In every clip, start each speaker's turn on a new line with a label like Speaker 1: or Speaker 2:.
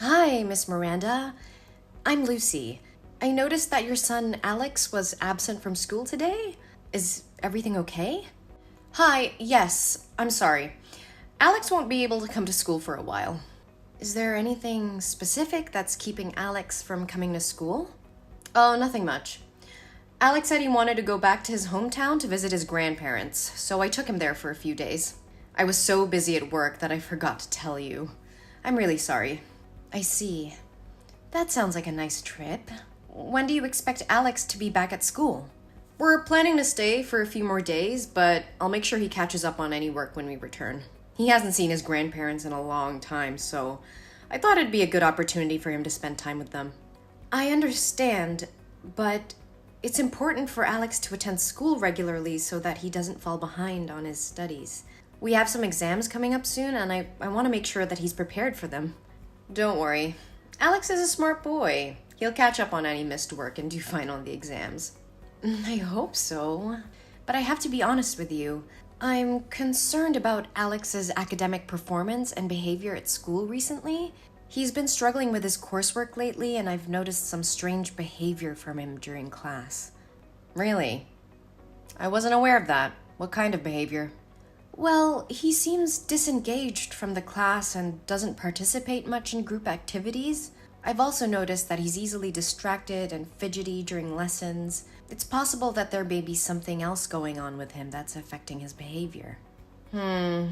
Speaker 1: Hi, Miss Miranda. I'm Lucy. I noticed that your son Alex was absent from school today. Is everything okay? Hi, yes, I'm sorry. Alex won't be able to come to school for a while. Is there anything specific that's keeping Alex from coming to school? Oh, nothing much. Alex said he wanted to go back to his hometown to visit his grandparents, so I took him there for a few days. I was so busy at work that I forgot to tell you. I'm really sorry. I see. That sounds like a nice trip. When do you expect Alex to be back at school? We're planning to stay for a few more days, but I'll make sure he catches up on any work when we return. He hasn't seen his grandparents in a long time, so I thought it'd be a good opportunity for him to spend time with them. I understand, but it's important for Alex to attend school regularly so that he doesn't fall behind on his studies. We have some exams coming up soon, and I want to make sure that he's prepared for them. Don't worry. Alex is a smart boy. He'll catch up on any missed work and do fine on the exams. I hope so. But I have to be honest with you. I'm concerned about Alex's academic performance and behavior at school recently. He's been struggling with his coursework lately, and I've noticed some strange behavior from him during class. Really? I wasn't aware of that. What kind of behavior? Well, he seems disengaged from the class and doesn't participate much in group activities. I've also noticed that he's easily distracted and fidgety during lessons. It's possible that there may be something else going on with him that's affecting his behavior. I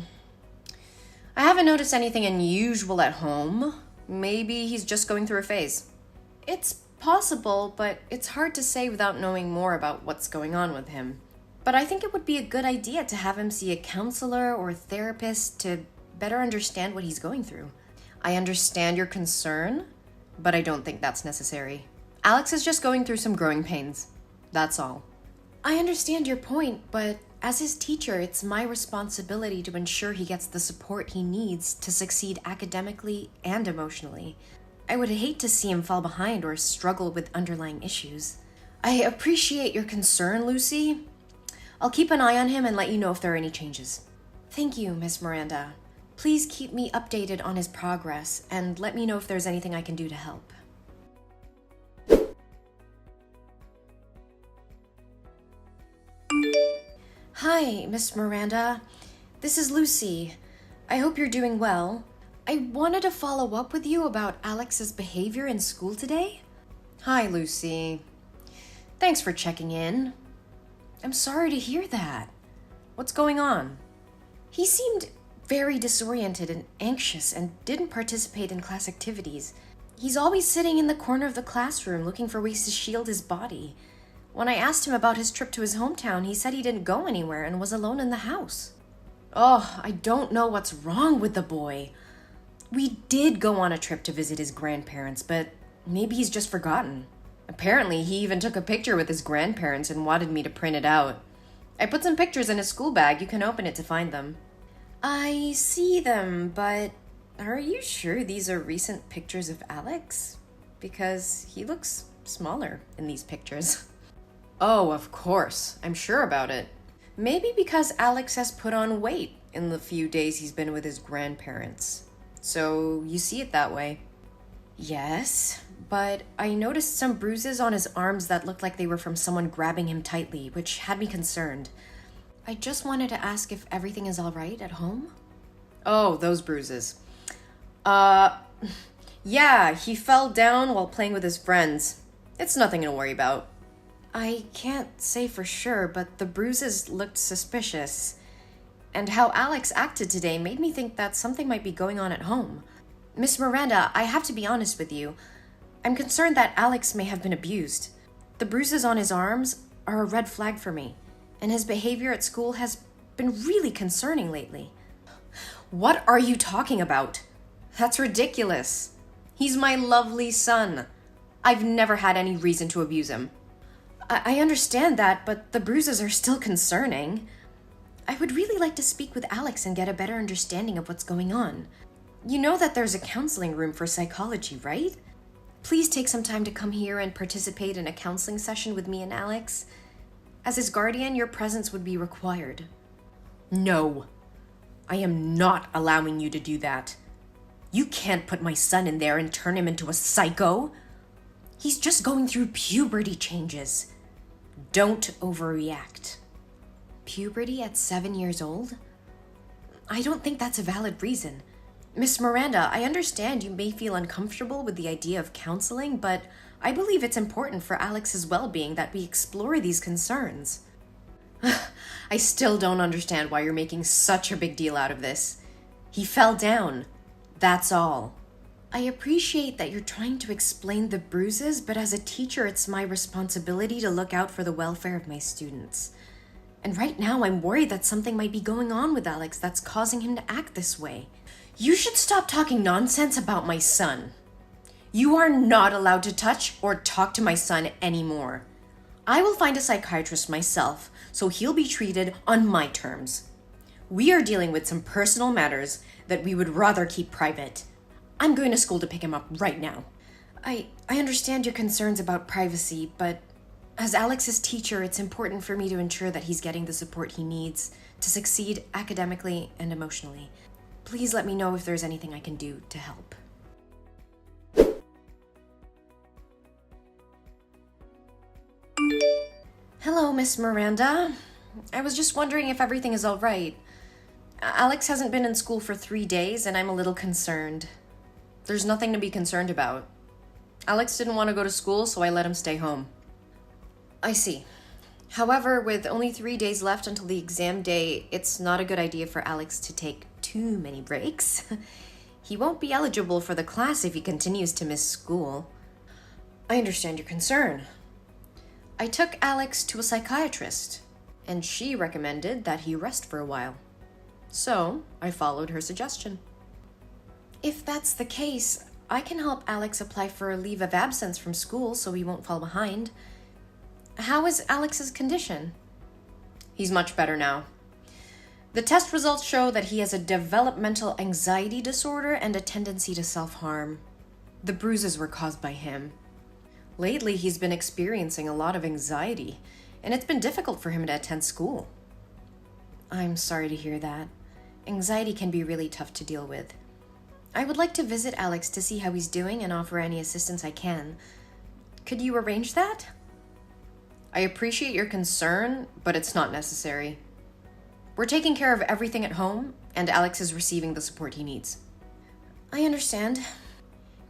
Speaker 1: haven't noticed anything unusual at home. Maybe he's just going through a phase. It's possible, but it's hard to say without knowing more about what's going on with him. But I think it would be a good idea to have him see a counselor or a therapist to better understand what he's going through. I understand your concern, but I don't think that's necessary. Alex is just going through some growing pains. That's all. I understand your point, but as his teacher, it's my responsibility to ensure he gets the support he needs to succeed academically and emotionally. I would hate to see him fall behind or struggle with underlying issues. I appreciate your concern, Lucy. I'll keep an eye on him and let you know if there are any changes. Thank you, Miss Miranda. Please keep me updated on his progress and let me know if there's anything I can do to help. Hi, Miss Miranda. This is Lucy. I hope you're doing well. I wanted to follow up with you about Alex's behavior in school today. Hi, Lucy. Thanks for checking in. I'm sorry to hear that. What's going on? He seemed very disoriented and anxious and didn't participate in class activities. He's always sitting in the corner of the classroom looking for ways to shield his body. When I asked him about his trip to his hometown, he said he didn't go anywhere and was alone in the house. Oh, I don't know what's wrong with the boy. We did go on a trip to visit his grandparents, but maybe he's just forgotten. Apparently, he even took a picture with his grandparents and wanted me to print it out. I put some pictures in his school bag. You can open it to find them. I see them, but are you sure these are recent pictures of Alex? Because he looks smaller in these pictures. Oh, of course. I'm sure about it. Maybe because Alex has put on weight in the few days he's been with his grandparents. So you see it that way. Yes, but I noticed some bruises on his arms that looked like they were from someone grabbing him tightly, which had me concerned. I just wanted to ask if everything is all right at home. Oh, those bruises. Yeah, he fell down while playing with his friends. It's nothing to worry about. I can't say for sure, but the bruises looked suspicious. And how Alex acted today made me think that something might be going on at home. Miss Miranda, I have to be honest with you. I'm concerned that Alex may have been abused. The bruises on his arms are a red flag for me, and his behavior at school has been really concerning lately. What are you talking about? That's ridiculous. He's my lovely son. I've never had any reason to abuse him. I understand that, but the bruises are still concerning. I would really like to speak with Alex and get a better understanding of what's going on. You know that there's a counseling room for psychology, right? Please take some time to come here and participate in a counseling session with me and Alex. As his guardian, your presence would be required. No, I am not allowing you to do that. You can't put my son in there and turn him into a psycho. He's just going through puberty changes. Don't overreact. Puberty at 7 years old? I don't think that's a valid reason. Miss Miranda, I understand you may feel uncomfortable with the idea of counseling, but I believe it's important for Alex's well-being that we explore these concerns. I still don't understand why you're making such a big deal out of this. He fell down. That's all. I appreciate that you're trying to explain the bruises, but as a teacher, it's my responsibility to look out for the welfare of my students. And right now, I'm worried that something might be going on with Alex that's causing him to act this way. You should stop talking nonsense about my son. You are not allowed to touch or talk to my son anymore. I will find a psychiatrist myself, so he'll be treated on my terms. We are dealing with some personal matters that we would rather keep private. I'm going to school to pick him up right now. I understand your concerns about privacy, but as Alex's teacher, it's important for me to ensure that he's getting the support he needs to succeed academically and emotionally. Please let me know if there's anything I can do to help. Hello, Miss Miranda. I was just wondering if everything is all right. Alex hasn't been in school for 3 days, and I'm a little concerned. There's nothing to be concerned about. Alex didn't want to go to school, so I let him stay home. I see. However, with only 3 days left until the exam day, it's not a good idea for Alex to take too many breaks. He won't be eligible for the class if he continues to miss school. I understand your concern. I took Alex to a psychiatrist, and she recommended that he rest for a while. So, I followed her suggestion. If that's the case, I can help Alex apply for a leave of absence from school so he won't fall behind. How is Alex's condition? He's much better now. The test results show that he has a developmental anxiety disorder and a tendency to self-harm. The bruises were caused by him. Lately, he's been experiencing a lot of anxiety, and it's been difficult for him to attend school. I'm sorry to hear that. Anxiety can be really tough to deal with. I would like to visit Alex to see how he's doing and offer any assistance I can. Could you arrange that? I appreciate your concern, but it's not necessary. We're taking care of everything at home, and Alex is receiving the support he needs. I understand.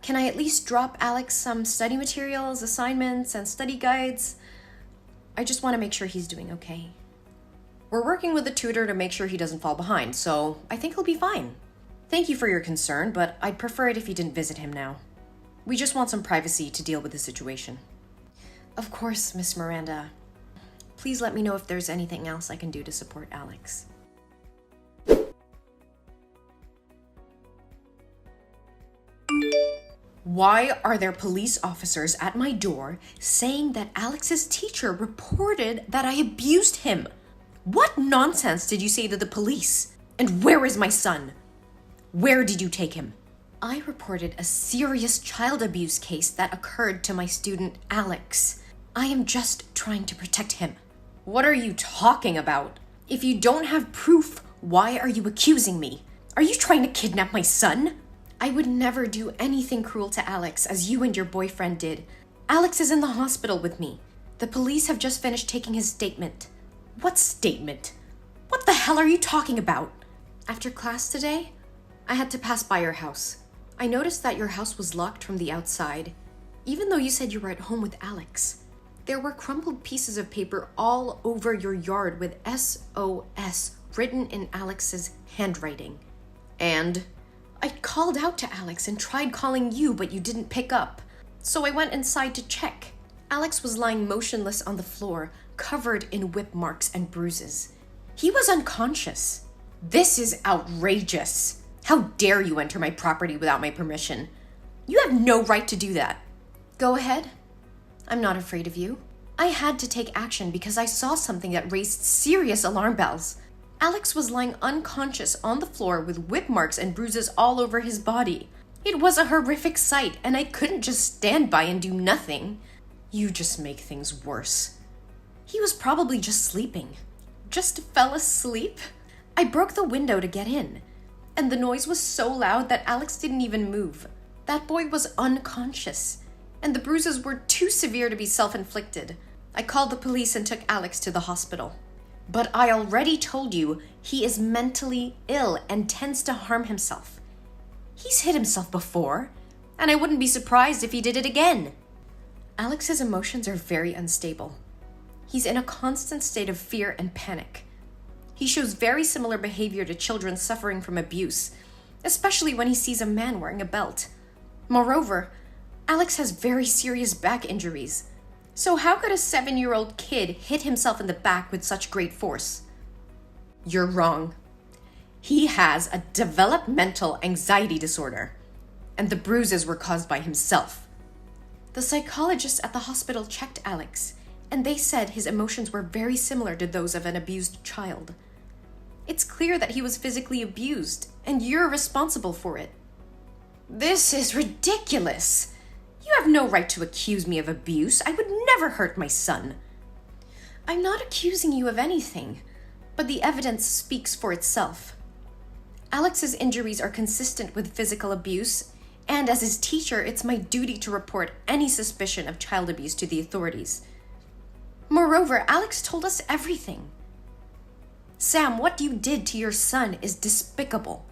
Speaker 1: Can I at least drop Alex some study materials, assignments, and study guides? I just want to make sure he's doing okay. We're working with a tutor to make sure he doesn't fall behind, so I think he'll be fine. Thank you for your concern, but I'd prefer it if you didn't visit him now. We just want some privacy to deal with the situation. Of course, Miss Miranda. Please let me know if there's anything else I can do to support Alex. Why are there police officers at my door saying that Alex's teacher reported that I abused him? What nonsense did you say to the police? And where is my son? Where did you take him? I reported a serious child abuse case that occurred to my student Alex. I am just trying to protect him. What are you talking about? If you don't have proof, why are you accusing me? Are you trying to kidnap my son? I would never do anything cruel to Alex as you and your boyfriend did. Alex is in the hospital with me. The police have just finished taking his statement. What statement? What the hell are you talking about? After class today, I had to pass by your house. I noticed that your house was locked from the outside, even though you said you were at home with Alex. There were crumpled pieces of paper all over your yard with SOS written in Alex's handwriting. And I called out to Alex and tried calling you, but you didn't pick up. So I went inside to check. Alex was lying motionless on the floor, covered in whip marks and bruises. He was unconscious. This is outrageous. How dare you enter my property without my permission? You have no right to do that. Go ahead. I'm not afraid of you. I had to take action because I saw something that raised serious alarm bells. Alex was lying unconscious on the floor with whip marks and bruises all over his body. It was a horrific sight, and I couldn't just stand by and do nothing. You just make things worse. He was probably just sleeping. Just fell asleep? I broke the window to get in. and the noise was so loud that Alex didn't even move. That boy was unconscious, and the bruises were too severe to be self-inflicted. I called the police and took Alex to the hospital. But I already told you he is mentally ill and tends to harm himself. He's hit himself before, and I wouldn't be surprised if he did it again. Alex's emotions are very unstable. He's in a constant state of fear and panic. He shows very similar behavior to children suffering from abuse, especially when he sees a man wearing a belt. Moreover, Alex has very serious back injuries. So how could a 7-year-old kid hit himself in the back with such great force? You're wrong. He has a developmental anxiety disorder, and the bruises were caused by himself. The psychologists at the hospital checked Alex, and they said his emotions were very similar to those of an abused child. It's clear that he was physically abused, and you're responsible for it. This is ridiculous. You have no right to accuse me of abuse. I would never hurt my son. I'm not accusing you of anything, but the evidence speaks for itself. Alex's injuries are consistent with physical abuse, and as his teacher, it's my duty to report any suspicion of child abuse to the authorities. Moreover, Alex told us everything. Sam, what you did to your son is despicable.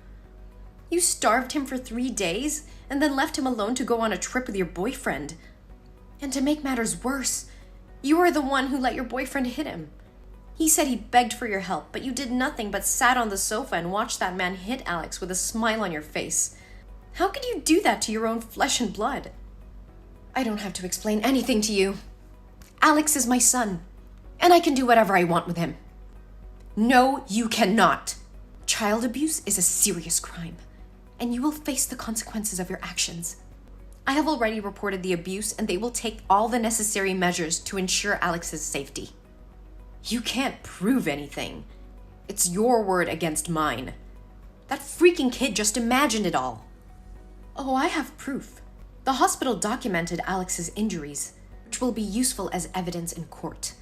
Speaker 1: You starved him for 3 days and then left him alone to go on a trip with your boyfriend. And to make matters worse, you are the one who let your boyfriend hit him. He said he begged for your help, but you did nothing but sat on the sofa and watched that man hit Alex with a smile on your face. How could you do that to your own flesh and blood? I don't have to explain anything to you. Alex is my son, and I can do whatever I want with him. No, you cannot. Child abuse is a serious crime, and you will face the consequences of your actions. I have already reported the abuse, and they will take all the necessary measures to ensure Alex's safety. You can't prove anything. It's your word against mine. That freaking kid just imagined it all. Oh, I have proof. The hospital documented Alex's injuries, which will be useful as evidence in court.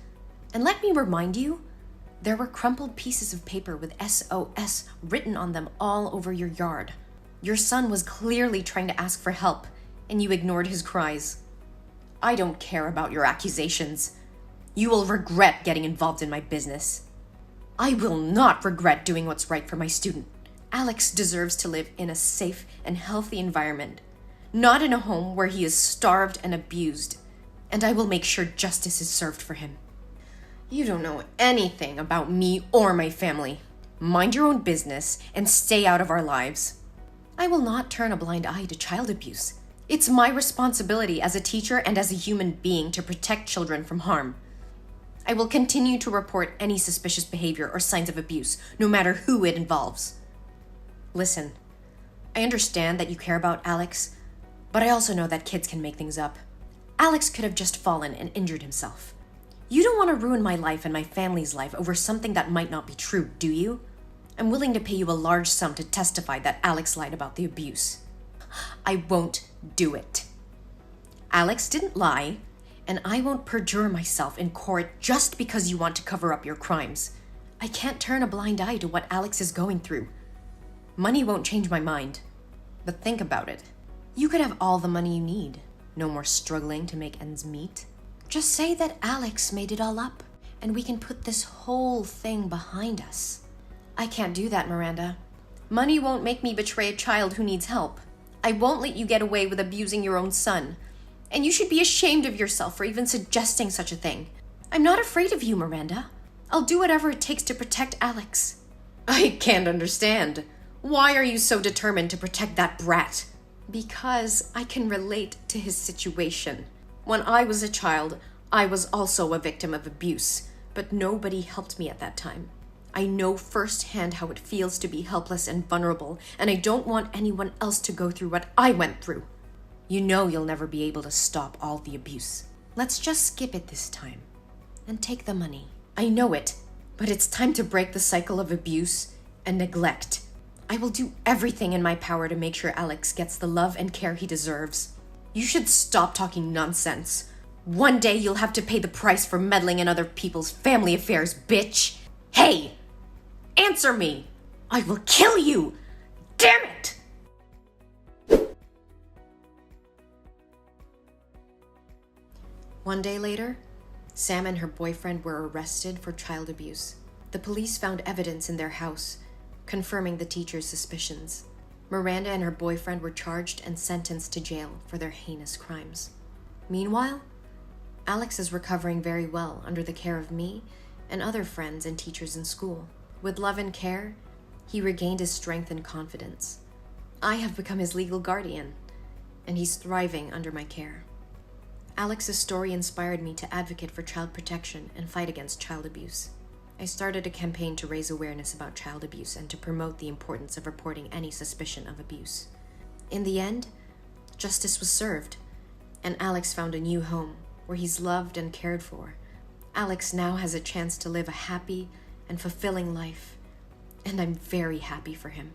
Speaker 1: And let me remind you, there were crumpled pieces of paper with SOS written on them all over your yard. Your son was clearly trying to ask for help, and you ignored his cries. I don't care about your accusations. You will regret getting involved in my business. I will not regret doing what's right for my student. Alex deserves to live in a safe and healthy environment, not in a home where he is starved and abused, and I will make sure justice is served for him. You don't know anything about me or my family. Mind your own business and stay out of our lives. I will not turn a blind eye to child abuse. It's my responsibility as a teacher and as a human being to protect children from harm. I will continue to report any suspicious behavior or signs of abuse, no matter who it involves. Listen, I understand that you care about Alex, but I also know that kids can make things up. Alex could have just fallen and injured himself. You don't want to ruin my life and my family's life over something that might not be true, do you? I'm willing to pay you a large sum to testify that Alex lied about the abuse. I won't do it. Alex didn't lie, and I won't perjure myself in court just because you want to cover up your crimes. I can't turn a blind eye to what Alex is going through. Money won't change my mind. But think about it. You could have all the money you need. No more struggling to make ends meet. Just say that Alex made it all up, and we can put this whole thing behind us. I can't do that, Miranda. Money won't make me betray a child who needs help. I won't let you get away with abusing your own son. And you should be ashamed of yourself for even suggesting such a thing. I'm not afraid of you, Miranda. I'll do whatever it takes to protect Alex. I can't understand. Why are you so determined to protect that brat? Because I can relate to his situation. When I was a child, I was also a victim of abuse, but nobody helped me at that time. I know firsthand how it feels to be helpless and vulnerable, and I don't want anyone else to go through what I went through. You know you'll never be able to stop all the abuse. Let's just skip it this time and take the money. I know it, but it's time to break the cycle of abuse and neglect. I will do everything in my power to make sure Alex gets the love and care he deserves. You should stop talking nonsense. One day you'll have to pay the price for meddling in other people's family affairs, bitch. Hey! Answer me! I will kill you! damn it! One day later, Sam and her boyfriend were arrested for child abuse. The police found evidence in their house, confirming the teacher's suspicions. Miranda and her boyfriend were charged and sentenced to jail for their heinous crimes. Meanwhile, Alex is recovering very well under the care of me and other friends and teachers in school. With love and care, he regained his strength and confidence. I have become his legal guardian, and he's thriving under my care. Alex's story inspired me to advocate for child protection and fight against child abuse. I started a campaign to raise awareness about child abuse and to promote the importance of reporting any suspicion of abuse. In the end, justice was served, and Alex found a new home where he's loved and cared for. Alex now has a chance to live a happy and fulfilling life, and I'm very happy for him.